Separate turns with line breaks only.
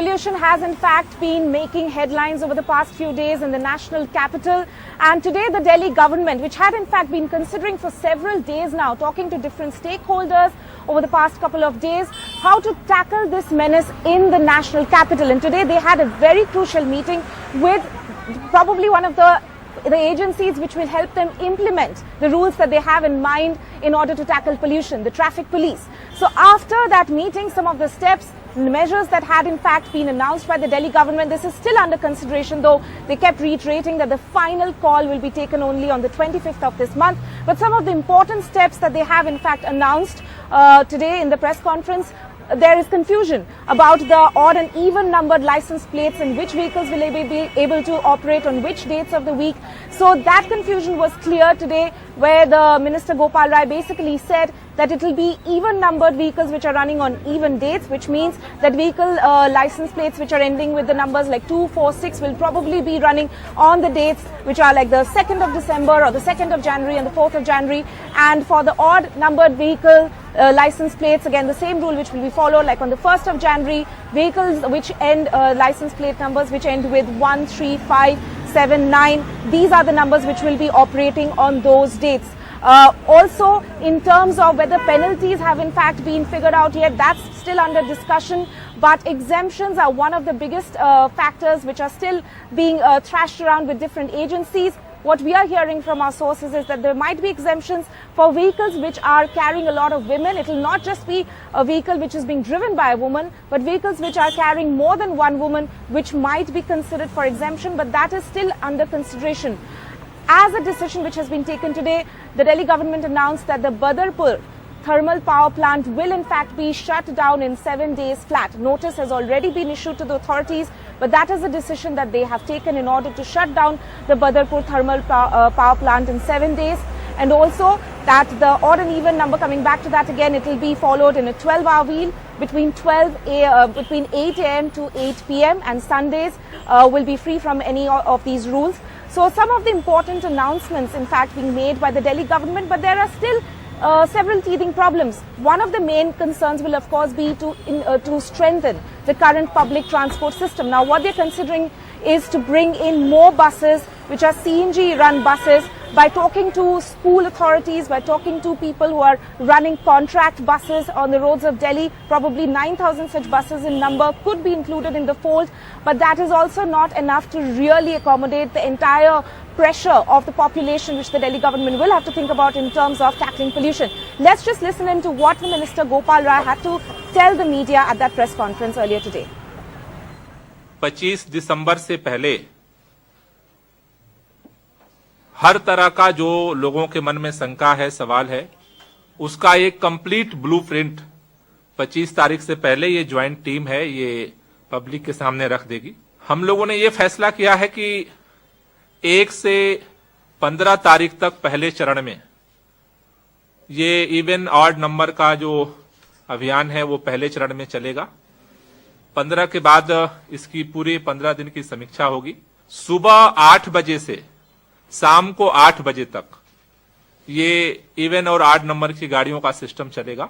Pollution has in fact been making headlines over the past few days in the national capital, and today the Delhi government, which had in fact been considering for several days now, talking to different stakeholders over the past couple of days, how to tackle this menace in the national capital. And today they had a very crucial meeting with probably one of the agencies which will help them implement the rules that they have in mind in order to tackle pollution, the traffic police. So after that meeting, some of the steps, measures that had in fact been announced by the Delhi government, this is still under consideration, though they kept reiterating that the final call will be taken only on the 25th of this month. But some of the important steps that they have in fact announced today in the press conference, there is confusion about the odd and even numbered license plates and which vehicles will they be able to operate on which dates of the week. So that confusion was clear today, where the Minister Gopal Rai basically said that it will be even numbered vehicles which are running on even dates, which means that vehicle license plates which are ending with the numbers like 2, 4, 6 will probably be running on the dates which are like the 2nd of December or the 2nd of January and the 4th of January. And for the odd numbered vehicle license plates, again the same rule which will be followed, like on the 1st of January, vehicles which end license plate numbers which end with 1, 3, 5, 7, 9, these are the numbers which will be operating on those dates. Also, in terms of whether penalties have in fact been figured out yet, that's still under discussion. But exemptions are one of the biggest factors which are still being thrashed around with different agencies. What we are hearing from our sources is that there might be exemptions for vehicles which are carrying a lot of women. It will not just be a vehicle which is being driven by a woman, but vehicles which are carrying more than one woman, which might be considered for exemption, but that is still under consideration. As a decision which has been taken today, the Delhi government announced that the Badarpur thermal power plant will in fact be shut down in 7 days flat. Notice has already been issued to the authorities, but that is a decision that they have taken in order to shut down the Badarpur thermal power plant in 7 days. And also that the odd and even number, coming back to that again, it will be followed in a 12-hour wheel between 8 a.m. to 8 p.m. and Sundays will be free from any of these rules. So some of the important announcements in fact being made by the Delhi government, but there are still several teething problems. One of the main concerns will of course be to strengthen the current public transport system. Now what they're considering is to bring in more buses which are CNG run buses, by talking to school authorities, by talking to people who are running contract buses on the roads of Delhi. Probably 9,000 such buses in number could be included in the fold, but that is also not enough to really accommodate the entire pressure of the population which the Delhi government will have to think about in terms of tackling pollution. Let's just listen into what the Minister Gopal Rai had to tell the media at that press conference earlier today.
25 दिसंबर से पहले हर तरह का जो लोगों के मन में शंका है, सवाल है, उसका एक कंप्लीट ब्लूप्रिंट 25 तारीख से पहले ये ज्वाइंट टीम है, ये पब्लिक के सामने रख देगी। हम लोगों ने ये फैसला किया है कि 1 से 15 तारीख तक पहले चरण में ये इवन ऑड नंबर का जो अभियान है वो पहले चरण में चलेगा। 15 के बाद इसकी पूरी 15 दिन की समीक्षा होगी। सुबह 8 बजे से शाम को 8 बजे तक ये इवन और ऑड नंबर की गाड़ियों का सिस्टम चलेगा।